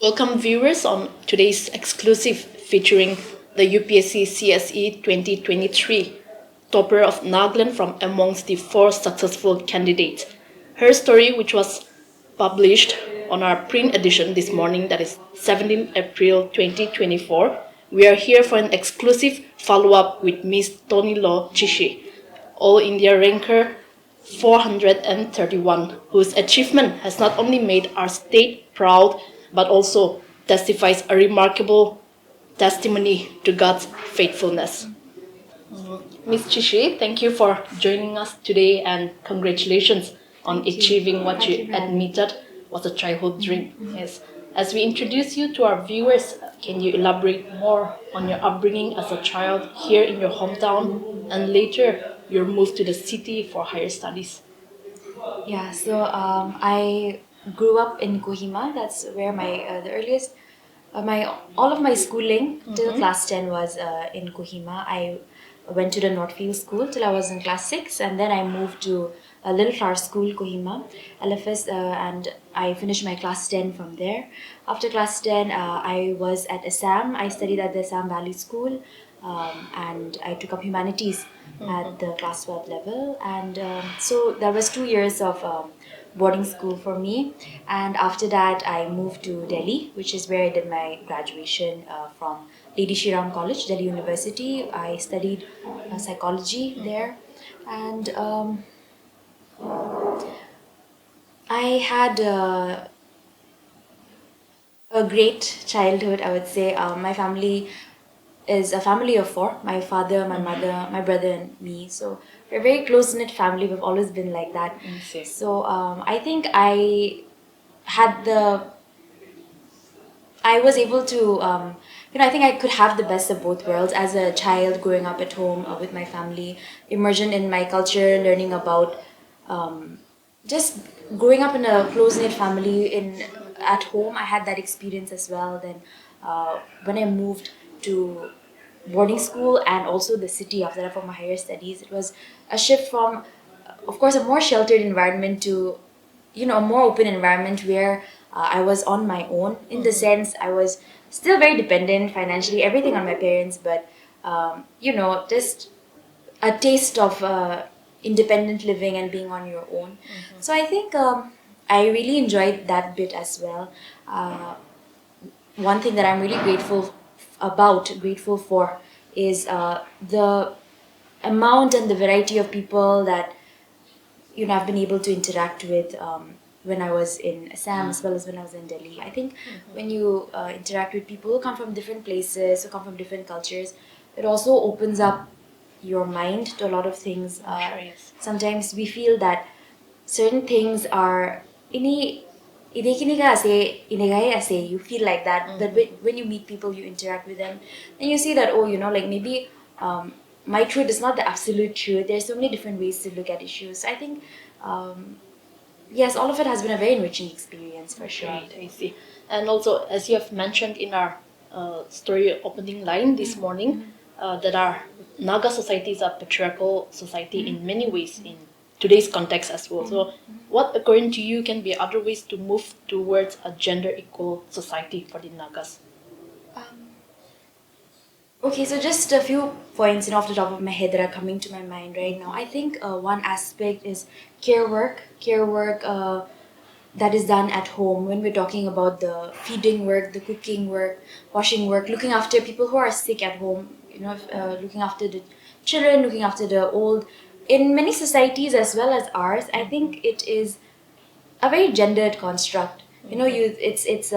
Welcome viewers on today's exclusive featuring the UPSC CSE 2023 topper of Nagaland from amongst the four successful candidates. Her story, which was published on our print edition this morning, that is 17 April 2024. We are here for an exclusive follow-up with Miss Tolino Chishi, All India ranker 431, whose achievement has not only made our state proud but also testifies a remarkable testimony to God's faithfulness. Ms. Chishi, thank you for joining us today and congratulations on achieving what you admitted was a childhood dream. Yes. As we introduce you to our viewers, can you elaborate more on your upbringing as a child here in your hometown and later your move to the city for higher studies? Yeah, so I grew up in Kohima. That's where my the earliest my all of my schooling till class 10 was in Kohima. I went to the Northfield School till I was in class 6, and then I moved to a little flower school, Kohima, LFS, and I finished my class 10 from there. After class 10, I was at Assam. I studied at the Assam Valley School, and I took up humanities at the class 12 level. And so there was 2 years of boarding school for me. And after that, I moved to Delhi, which is where I did my graduation from Lady Shri Ram College, Delhi University. I studied psychology there. And I had a great childhood, I would say. My family is a family of four: my father, my mother, my brother, and me. So we're a very close knit family. We've always been like that. So I think I was able to, I think I could have the best of both worlds as a child growing up at home with my family, immersion in my culture, learning about just growing up in a close knit family at home. I had that experience as well. Then when I moved to boarding school and also the city after that for my higher studies, it was a shift from, of course, a more sheltered environment to, a more open environment where I was on my own. In the sense, I was still very dependent financially, everything on my parents, but just a taste of independent living and being on your own. So I think I really enjoyed that bit as well. One thing that I'm really grateful for is the amount and the variety of people that I've been able to interact with when I was in Assam as well as when I was in Delhi. I think when you interact with people who come from different places, who come from different cultures, it also opens up your mind to a lot of things. Yes. Sometimes we feel that certain things are you feel like that. That when you meet people, you interact with them, and you see that, maybe my truth is not the absolute truth. There's so many different ways to look at issues. I think yes, all of it has been a very enriching experience for sure. Right, I see. And also, as you have mentioned in our story opening line this morning, that our Naga society is a patriarchal society in many ways in today's context as well. So, what, according to you, can be other ways to move towards a gender equal society for the Nagas? Okay, so just a few points off the top of my head that are coming to my mind right now. I think one aspect is care work that is done at home. When we're talking about the feeding work, the cooking work, washing work, looking after people who are sick at home, looking after the children, looking after the old. In many societies as well as ours, I think it is a very gendered construct. It's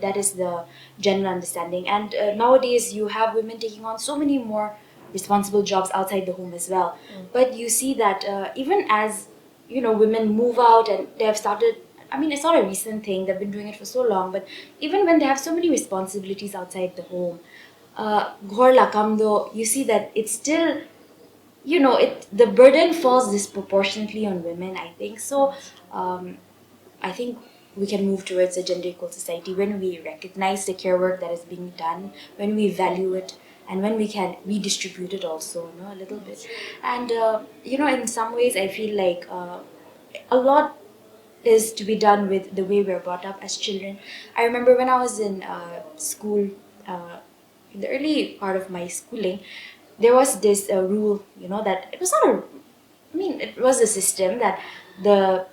that is the general understanding. And nowadays you have women taking on so many more responsible jobs outside the home as well. But you see that even as women move out and they have started, it's not a recent thing, they've been doing it for so long, but even when they have so many responsibilities outside the home, ghor lakam though, you see that it's still, the burden falls disproportionately on women, I think. So I think we can move towards a gender equal society when we recognize the care work that is being done, when we value it, and when we can redistribute it also, a little bit. And in some ways I feel like a lot is to be done with the way we're brought up as children. I remember when I was in school, in the early part of my schooling, there was this rule, that it was not it was a system that the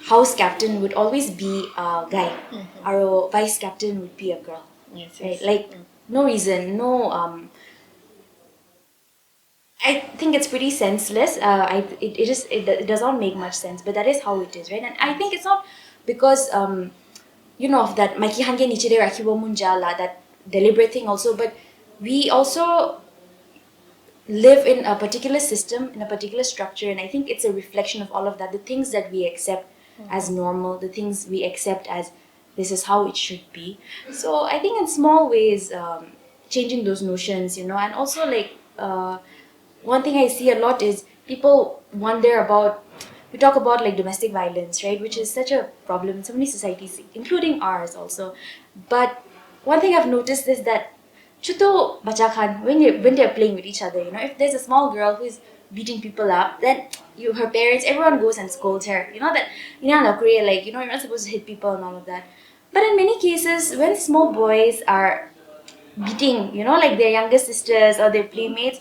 house captain would always be a guy. Our vice captain would be a girl. Yes, Right? yes. Like, no reason, no. I think it's pretty senseless. It does not make much sense, but that is how it is, right? And I think it's not because of that Mikey Hange Nichire Rakiwo Munjala, that deliberate thing also, but we also live in a particular system, in a particular structure, and I think it's a reflection of all of that. The things that we accept as normal, the things we accept as this is how it should be. So I think in small ways, changing those notions, and also like one thing I see a lot is people wonder about. We talk about like domestic violence, right, which is such a problem in so many societies, including ours also. But one thing I've noticed is that Chuto Bachakhan, when they're playing with each other, if there's a small girl who's beating people up, then her parents, everyone goes and scolds her. That in Korea, like, you're not supposed to hit people and all of that. But in many cases, when small boys are beating, like their younger sisters or their playmates,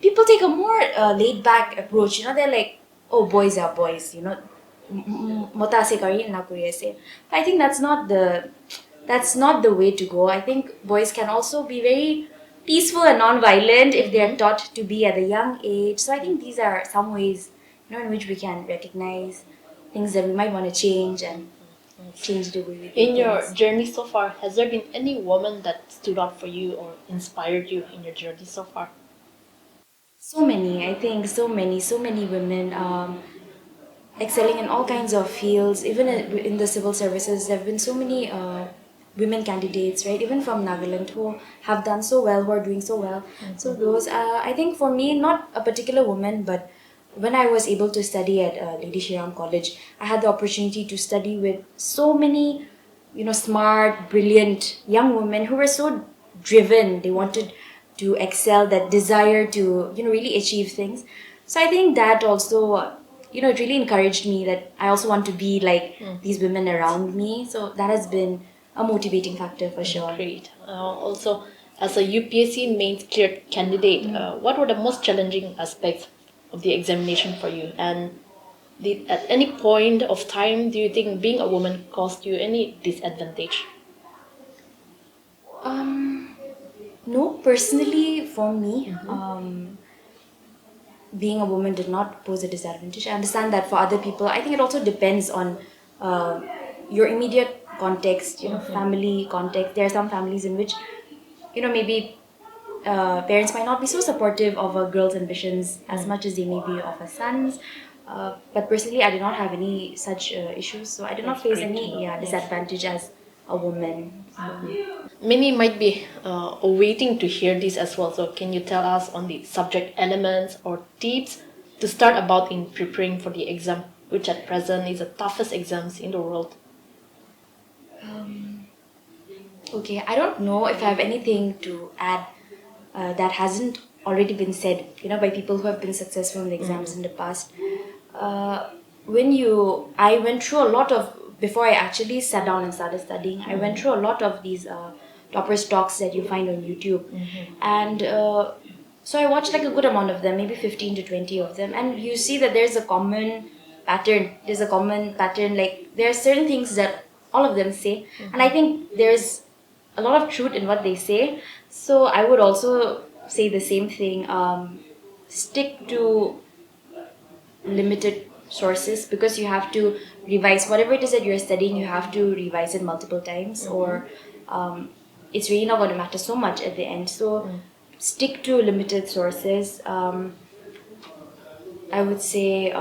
people take a more laid back approach. They're like, oh, boys are boys. Mota se kari na Korea se. I think that's not the way to go. I think boys can also be very peaceful and non-violent if they are taught to be at a young age. So I think these are some ways, in which we can recognize things that we might want to change and change the way we do In your things. journey so far, has there been any woman that stood out for you or inspired you in your journey so far? So many, I think, so many women excelling in all kinds of fields. Even in the civil services, there have been so many women candidates, right? Even from Nagaland, who have done so well, who are doing so well. So those, I think, for me, not a particular woman, but when I was able to study at Lady Shriram College, I had the opportunity to study with so many, smart, brilliant young women who were so driven. They wanted to excel, that desire to, really achieve things. So I think that also, it really encouraged me that I also want to be like these women around me. So that has been a motivating factor for sure. Great. Also, as a UPSC mains cleared candidate, what were the most challenging aspects of the examination for you? And at any point of time, do you think being a woman caused you any disadvantage? No, personally, for me, being a woman did not pose a disadvantage. I understand that for other people, I think it also depends on uh, your immediate context, family context. There are some families in which, maybe parents might not be so supportive of a girl's ambitions as much as they may be of a son's. But personally, I did not have any such issues, so I did not That's face great to any know. Yes. disadvantage as a woman. Many might be waiting to hear this as well. So, can you tell us on the subject elements or tips to start about in preparing for the exam, which at present is the toughest exams in the world? Okay, I don't know if I have anything to add that hasn't already been said, by people who have been successful in the exams in the past. Uh, I went through a lot of, before I actually sat down and started studying, I went through a lot of these toppers talks that you find on YouTube. And so I watched like a good amount of them, maybe 15 to 20 of them. And you see that there's a common pattern. There's a common pattern. Like, there are certain things that all of them say. And I think there's a lot of truth in what they say. So I would also say the same thing. Stick to limited sources, because you have to revise whatever it is that you're studying. You have to revise it multiple times, or it's really not going to matter so much at the end. So stick to limited sources. I would say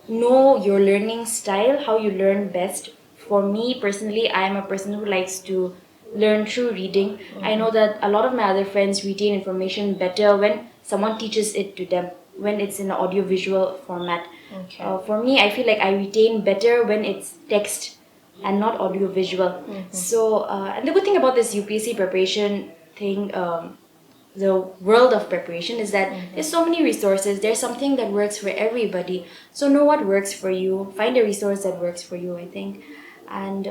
know your learning style, how you learn best. For me personally, I am a person who likes to learn through reading. I know that a lot of my other friends retain information better when someone teaches it to them, when it's in an audio-visual format. Okay. For me, I feel like I retain better when it's text and not audio-visual. So, and the good thing about this UPSC preparation thing, the world of preparation is that there's so many resources. There's something that works for everybody. So know what works for you. Find a resource that works for you, I think. And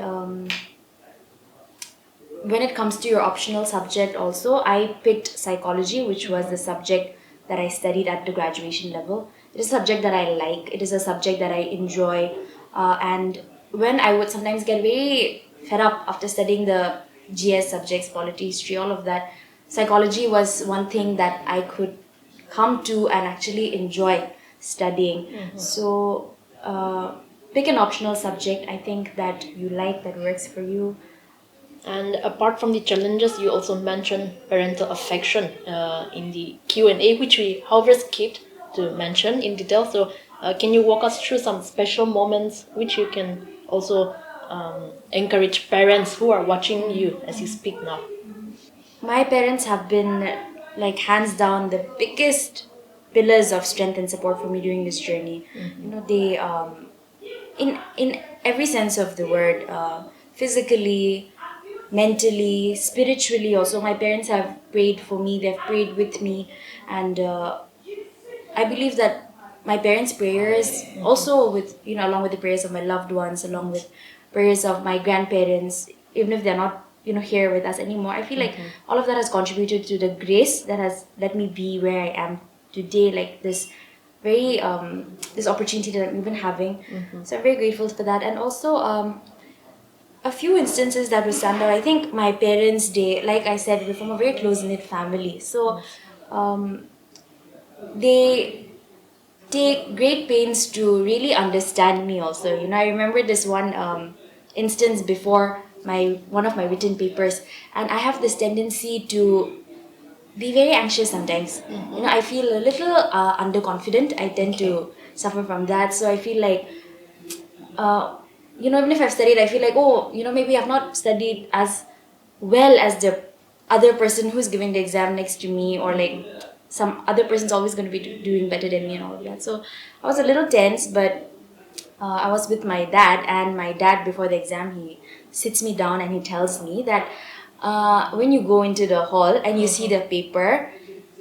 when it comes to your optional subject also, I picked psychology, which was the subject that I studied at the graduation level. It is a subject that I like. It is a subject that I enjoy. And when I would sometimes get very fed up after studying the GS subjects, polity, history, all of that, psychology was one thing that I could come to and actually enjoy studying. So pick an optional subject, I think, that you like, that works for you. And apart from the challenges, you also mentioned parental affection in the Q&A, which we however skipped to mention in detail. So can you walk us through some special moments which you can also encourage parents who are watching you as you speak now? My parents have been, like, hands down the biggest pillars of strength and support for me during this journey. You know, they in every sense of the word, physically, mentally, spiritually also, my parents have prayed for me. They've prayed with me. And I believe that my parents' prayers, also with, along with the prayers of my loved ones, along with prayers of my grandparents, even if they're not, here with us anymore, I feel like all of that has contributed to the grace that has let me be where I am today, like this very this opportunity that I'm even having. So I'm very grateful for that. And also a few instances that would stand out. I think my parents, they, like I said, we're from a very close knit family, so they take great pains to really understand me also. I remember this one instance before my one of my written papers, and I have this tendency to be very anxious sometimes. I feel a little underconfident. I tend to suffer from that. So I feel like even if I've studied, I feel like, oh, maybe I've not studied as well as the other person who's giving the exam next to me, or like some other person's always going to be doing better than me and all of that. So I was a little tense, but I was with my dad, and my dad, before the exam, he sits me down and he tells me that when you go into the hall and you see the paper,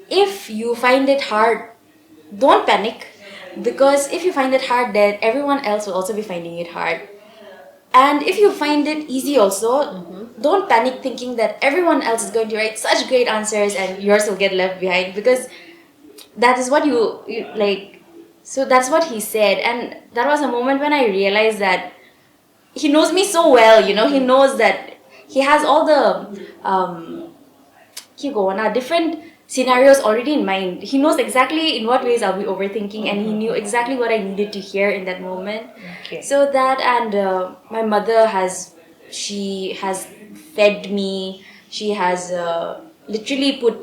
if you find it hard, don't panic, because if you find it hard, then everyone else will also be finding it hard. And if you find it easy also, don't panic thinking that everyone else is going to write such great answers and yours will get left behind, because that is what you like. So that's what he said, and that was a moment when I realized that he knows me so well. He knows that he has all the different scenarios already in mind. He knows exactly in what ways I'll be overthinking, and he knew exactly what I needed to hear in that moment. Okay. So that, and my mother she has fed me. She has literally put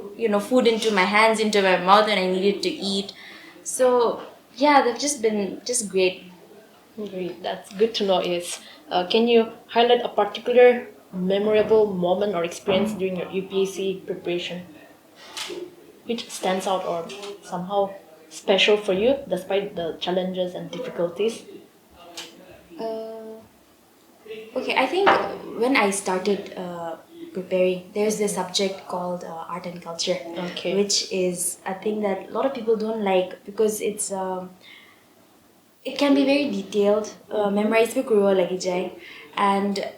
food into my hands, into my mouth, and I needed to eat. So yeah, they've just been just great. Great, that's good to know. Is can you highlight a particular memorable moment or experience during your UPSC preparation, which stands out or somehow special for you despite the challenges and difficulties? Okay, I think when I started preparing, there's this subject called art and culture, Okay. which is a thing that a lot of people don't like, because it can be very detailed, memorized by Kuro Lagijai. And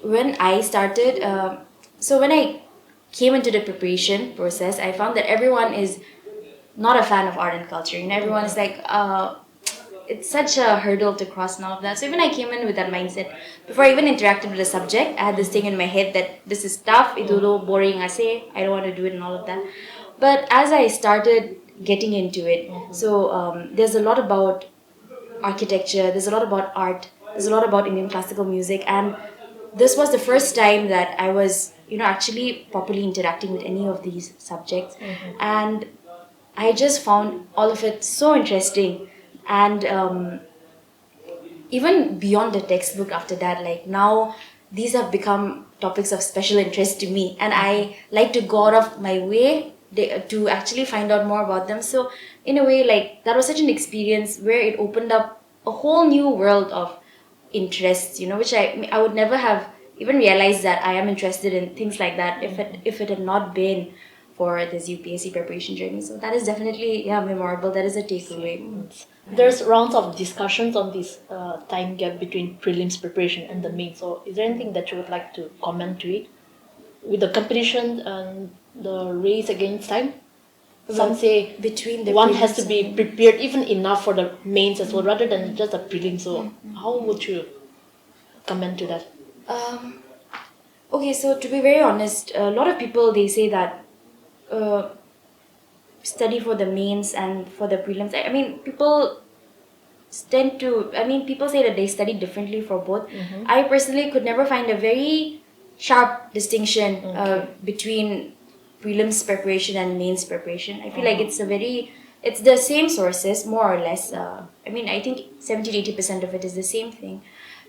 when I started, so when I came into the preparation process, I found that everyone is not a fan of art and culture. Everyone is like, it's such a hurdle to cross and all of that. So even I came in with that mindset. Before I even interacted with the subject, I had this thing in my head that this is tough, it's a little boring, I don't want to do it and all of that. But as I started getting into it, so there's a lot about architecture, there's a lot about art, there's a lot about Indian classical music, and this was the first time that I was, actually properly interacting with any of these subjects. And I just found all of it so interesting. And even beyond the textbook after that, like now, these have become topics of special interest to me, and I like to go out of my way to actually find out more about them. So in a way, like, that was such an experience where it opened up a whole new world of interests, which I would never have even realized that I am interested in things like that if it had not been for this UPSC preparation journey. So that is definitely memorable. That is a takeaway. There's rounds of discussions on this time gap between prelims preparation and the main. So, is there anything that you would like to comment to it with the competition and the race against time? Some say between the one has to prelims be and prepared even enough for the mains as well, rather than just the prelims. So, how would you comment to that? Okay, so to be very honest, a lot of people they say that study for the mains and for the prelims. I mean, people tend to. I mean, people say that they study differently for both. I personally could never find a very sharp distinction between prelims preparation and mains preparation. I feel like it's the same sources more or less. I mean, I think 70 to 80% of it is the same thing.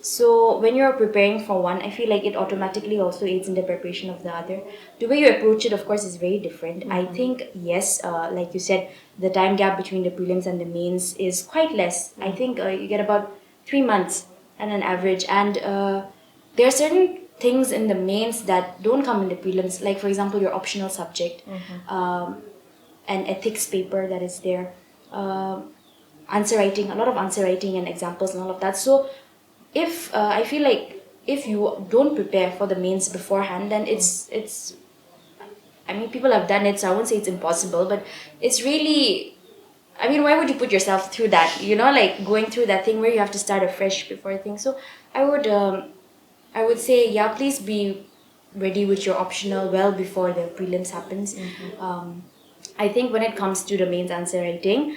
So when you're preparing for one, I feel like it automatically also aids in the preparation of the other. The way you approach it, of course, is very different. I think, yes, like you said, the time gap between the prelims and the mains is quite less. I think you get about 3 months on an average. And there are certain things in the mains that don't come in the prelims, like, for example, your optional subject, an ethics paper that is there, answer writing, a lot of answer writing and examples and all of that. So if I feel like if you don't prepare for the mains beforehand, then it's I mean, people have done it, so I won't say it's impossible, but it's really, I mean, why would you put yourself through that, like going through that thing where you have to start afresh before a thing. So I would say, yeah, please be ready with your optional well before the prelims happens. I think when it comes to the mains answer writing,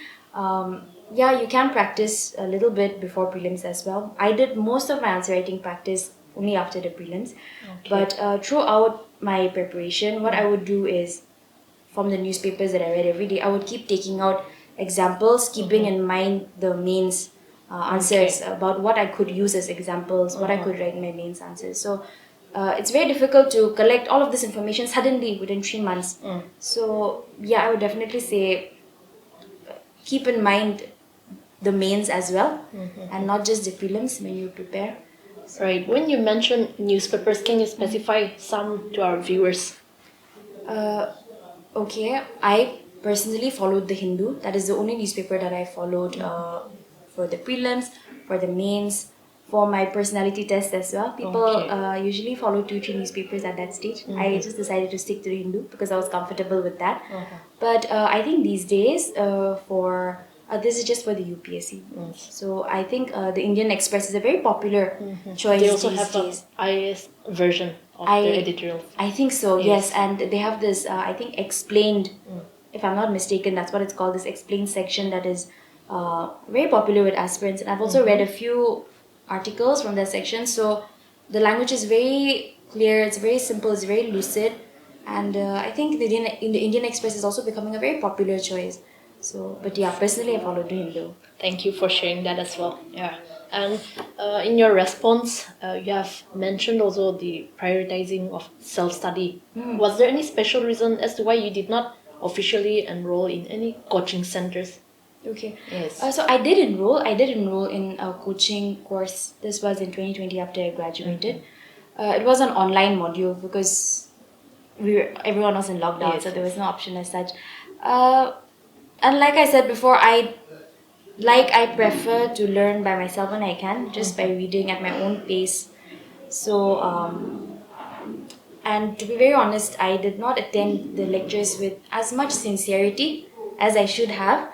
yeah, you can practice a little bit before prelims as well. I did most of my answer writing practice only after the prelims. But throughout my preparation, what I would do is, from the newspapers that I read every day, I would keep taking out examples, keeping in mind the mains answers, about what I could use as examples, what I could write in my mains answers. So it's very difficult to collect all of this information suddenly within 3 months. So yeah, I would definitely say keep in mind the mains as well, and not just the prelims when you prepare. Right. When you mention newspapers, can you specify some to our viewers? Okay, I personally followed the Hindu. That is the only newspaper that I followed for the prelims, for the mains, for my personality test as well. People usually follow 2 3 newspapers at that stage. I just decided to stick to the Hindu because I was comfortable with that. But I think these days, this is just for the UPSC. So I think the Indian Express is a very popular choice They also these have days. an IAS version of their editorial. I think so, yes. And they have this, I think, explained, if I'm not mistaken, that's what it's called, this explained section that is very popular with aspirants. And I've also read a few articles from that section. So the language is very clear, it's very simple, it's very lucid. And I think the Indian Express is also becoming a very popular choice. So, but yeah, personally I follow the Hindu. Thank you for sharing that as well. Yeah. And in your response, you have mentioned also the prioritizing of self-study. Was there any special reason as to why you did not officially enroll in any coaching centers? Okay. Yes. So I did enroll. I did enroll in a coaching course. This was in 2020 after I graduated. It was an online module because everyone was in lockdown, so there was no option as such. And like I said before, I prefer to learn by myself when I can, just by reading at my own pace. So and to be very honest, I did not attend the lectures with as much sincerity as I should have.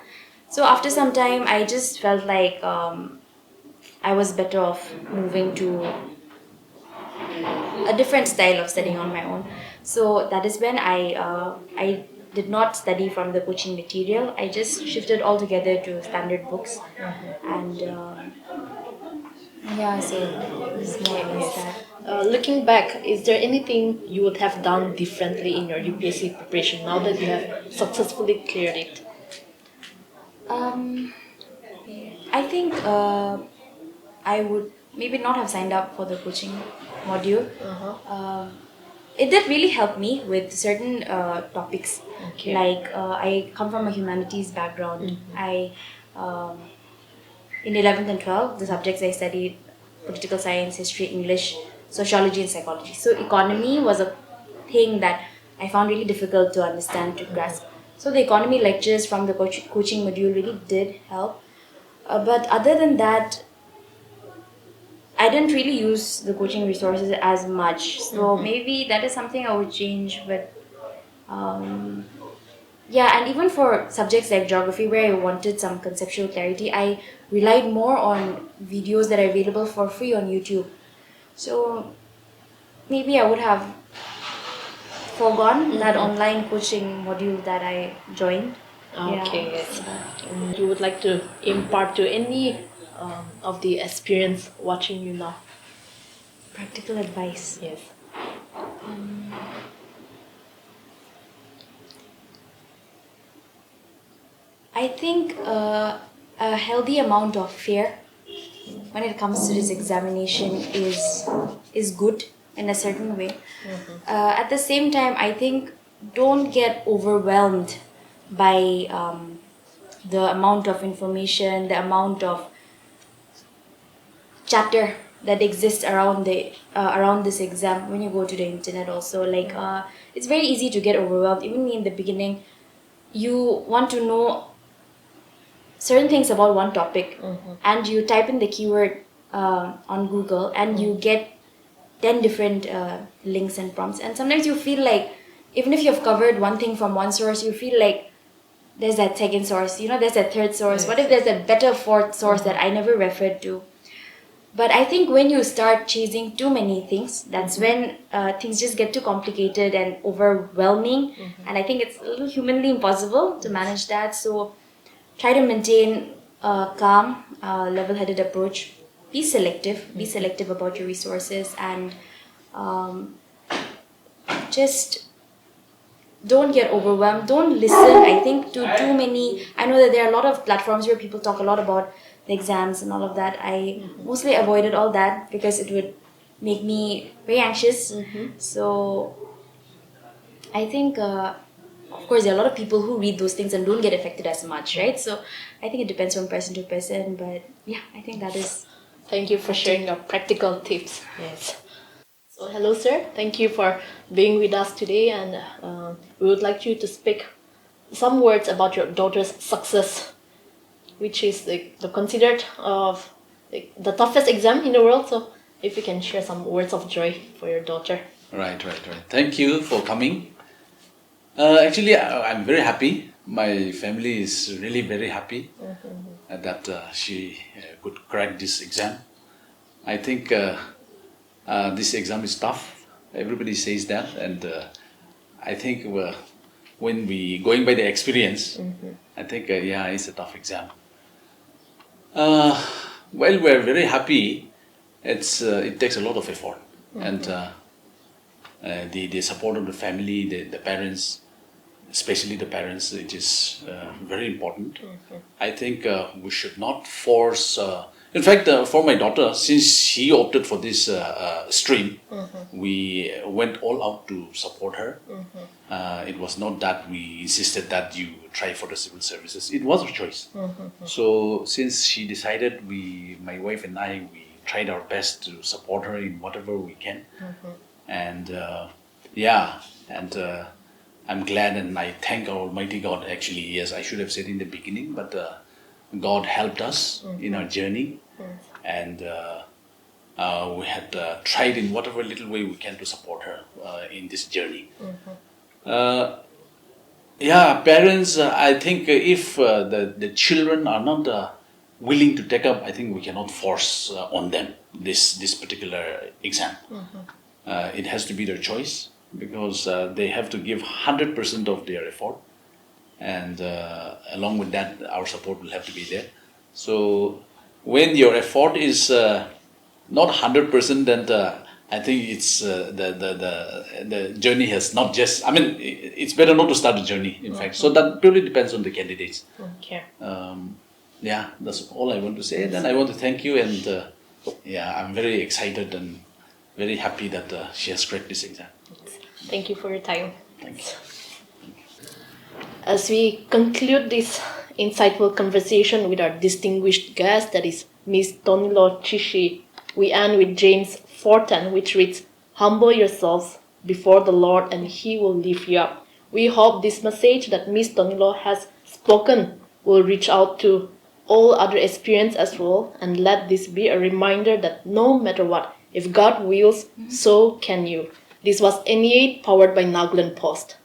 So after some time, I just felt like I was better off moving to a different style of studying on my own. So that is when I did not study from the coaching material. I just shifted altogether to standard books, and yeah, so it's more or less that. Looking back, is there anything you would have done differently in your UPSC preparation now that you have successfully cleared it? I think I would maybe not have signed up for the coaching module. It did really help me with certain topics. Like I come from a humanities background. I in 11th and 12th, the subjects I studied: political science, history, English, sociology, and psychology. So economy was a thing that I found really difficult to understand, to grasp. So the economy lectures from the coaching module really did help. But other than that, I didn't really use the coaching resources as much. So maybe that is something I would change. But yeah, and even for subjects like geography, where I wanted some conceptual clarity, I relied more on videos that are available for free on YouTube. So maybe I would have forgone that online coaching module that I joined. Okay, Yeah, yes. so You would like to impart to any of the experience watching you now? practical advice. Yes. I think a healthy amount of fear when it comes to this examination is good in a certain way. At the same time, I think don't get overwhelmed by the amount of information, the amount of chatter that exists around the around this exam when you go to the internet. Also, like it's very easy to get overwhelmed. Even me in the beginning, you want to know certain things about one topic, and you type in the keyword on Google, and you get 10 different links and prompts, and sometimes you feel like even if you've covered one thing from one source, you feel like there's that second source, there's that third source. What if there's a better fourth source that I never referred to? But I think when you start chasing too many things, that's when things just get too complicated and overwhelming. And I think it's a little humanly impossible to manage that. So try to maintain a calm, level-headed approach. Be selective. Be selective about your resources, and just don't get overwhelmed. Don't listen, I think, to too many. I know that there are a lot of platforms where people talk a lot about the exams and all of that. I mostly avoided all that because it would make me very anxious. So I think, of course, there are a lot of people who read those things and don't get affected as much, right? So I think it depends from person to person. But yeah, I think that is. Thank you for sharing your practical tips. Yes. So hello, sir. Thank you for being with us today, and we would like you to speak some words about your daughter's success, which is the considered of the toughest exam in the world. So if you can share some words of joy for your daughter. Right. Thank you for coming. Actually, I'm very happy. My family is really very happy that she could crack this exam. I think this exam is tough. Everybody says that, and I think when we going by the experience, I think yeah, it's a tough exam. Well, we're very happy. It takes a lot of effort, and the support of the family, the parents, especially the parents, it is very important. I think we should not force. In fact, for my daughter, since she opted for this stream, we went all out to support her. It was not that we insisted that you try for the civil services. It was a choice. So since she decided, my wife and I, we tried our best to support her in whatever we can. And I'm glad and I thank our Almighty God. Actually, yes, I should have said in the beginning, but God helped us in our journey, and we had tried in whatever little way we can to support her in this journey. Parents, I think if the children are not willing to take up, I think we cannot force on them this particular exam. It has to be their choice, because they have to give 100% of their effort, and along with that, our support will have to be there. So when your effort is not 100%, then I think it's the journey has not just. I mean, it's better not to start the journey. In fact, so that purely depends on the candidates. Okay. That's all I want to say. Then I want to thank you, and I'm very excited and very happy that she has cracked this exam. Thank you for your time. Thank you. As we conclude this insightful conversation with our distinguished guest, that is Miss Tolino Chishi, we end with James 4:10, which reads, "Humble yourselves before the Lord and He will lift you up. We hope this message that Miss Tolino has spoken will reach out to all other experience as well, and let this be a reminder that no matter what, if God wills, so can you. This was NE8 powered by Nagaland Post.